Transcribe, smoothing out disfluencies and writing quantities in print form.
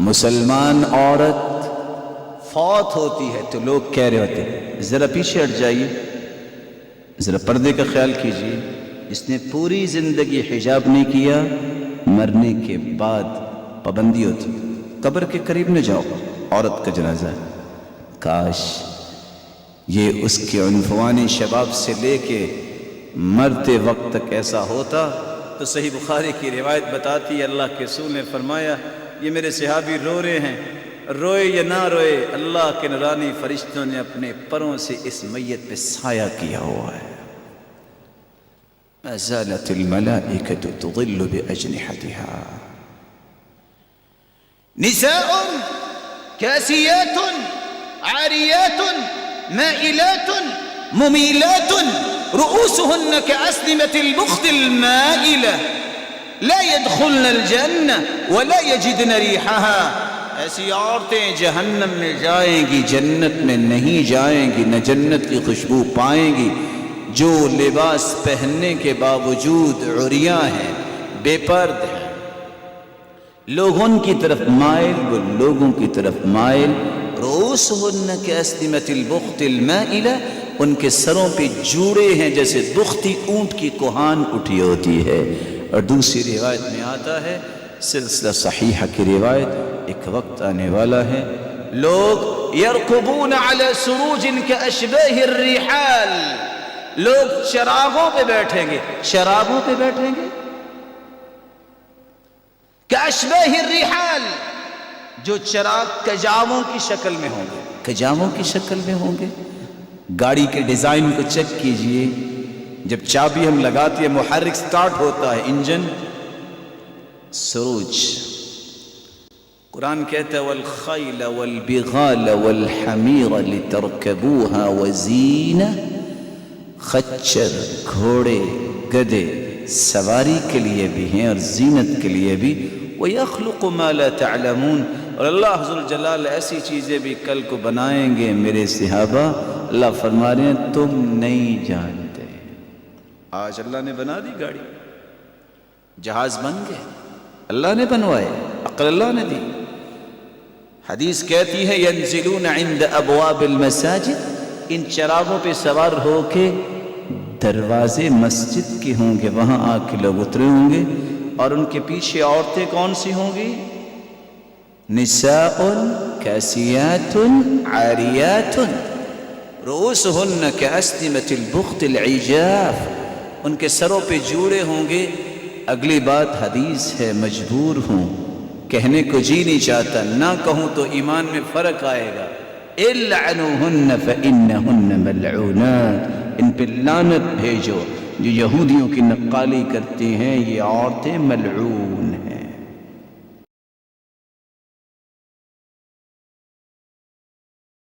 مسلمان عورت فوت ہوتی ہے تو لوگ کہہ رہے ہوتے ہیں ذرا پیچھے ہٹ جائیے، ذرا پردے کا خیال کیجیے، جس نے پوری زندگی حجاب نہیں کیا مرنے کے بعد پابندی ہوتی، قبر کے قریب نہ جاؤ، عورت کا جنازہ ہے۔ کاش یہ اس کے عنفوانی شباب سے لے کے مرتے وقت تک ایسا ہوتا تو صحیح بخاری کی روایت بتاتی ہے اللہ کے رسول نے فرمایا یہ میرے صحابی رو رہے ہیں، روئے یا نہ روئے اللہ کے نورانی فرشتوں نے اپنے پروں سے اس میت پہ سایہ کیا ہوا ہے۔ ما زالت الملائکۃ تظل بأجنحتها نساء کاسیات عاریات مائلات ممیلات رؤوسهن كأسنمة البخت المائلة لا يدخلن الجنة ولا يجدن ريحها۔ ایسی عورتیں جہنم میں جائیں گی، جنت میں نہیں جائیں گی، نہ جنت کی خوشبو پائیں گی، جو لباس پہننے کے باوجود عریاں ہیں، بے پرد ہیں، لوگوں کی طرف مائل، وہ لوگوں کی طرف مائل۔ رؤوسهن كأسنمة البخت المائلة، ان کے سروں پہ جوڑے ہیں جیسے بختی اونٹ کی کوہان اٹھی ہوتی ہے۔ اور دوسری روایت میں آتا ہے، سلسلہ صحیحہ کی روایت، ایک وقت آنے والا ہے لوگ یرکبون علی سروج کاشباہ الرحال، لوگ چراغوں پہ بیٹھیں گے، شرابوں پہ بیٹھیں گے، کاشباہ الرحال، جو چراغ کجاووں کی شکل میں ہوں گے، کجاووں کی شکل میں ہوں گے۔ گاڑی کے ڈیزائن کو چیک کیجئے، جب چابی ہم لگاتے ہیں محرک سٹارٹ ہوتا ہے، انجن، سروج۔ قرآن کہتا ہے والخیل والبغال والحمیر لترکبوها وزینہ، خچر، گھوڑے، گدے سواری کے لیے بھی ہیں اور زینت کے لیے بھی۔ وَيَخْلُقُ مَا لَا تَعْلَمُونَ، اور اللہ ذوالجلال ایسی چیزیں بھی کل کو بنائیں گے میرے صحابہ، اللہ فرما رہے ہیں تم نہیں جانتے۔ آج اللہ نے بنا دی گاڑی، جہاز بن گئے، اللہ نے بنوائے، عقل اللہ نے دی۔ حدیث کہتی ہے ینزلون عند ابواب المساجد، ان چراغوں پہ سوار ہو کے دروازے مسجد کے ہوں گے، وہاں آ کے لوگ اترے ہوں گے، اور ان کے پیچھے عورتیں کون سی ہوں گی؟ نساء کاسیات عاریات رؤوسهن كأسنمة البخت العجاف، ان کے سروں پہ جوڑے ہوں گے۔ اگلی بات حدیث ہے، مجبور ہوں، کہنے کو جی نہیں چاہتا، نہ کہوں تو ایمان میں فرق آئے گا۔ العنوهن فإنهن ملعونات، ان پہ لعنت بھیجو، جو یہودیوں کی نقالی کرتی ہیں، یہ عورتیں ملعون ہیں۔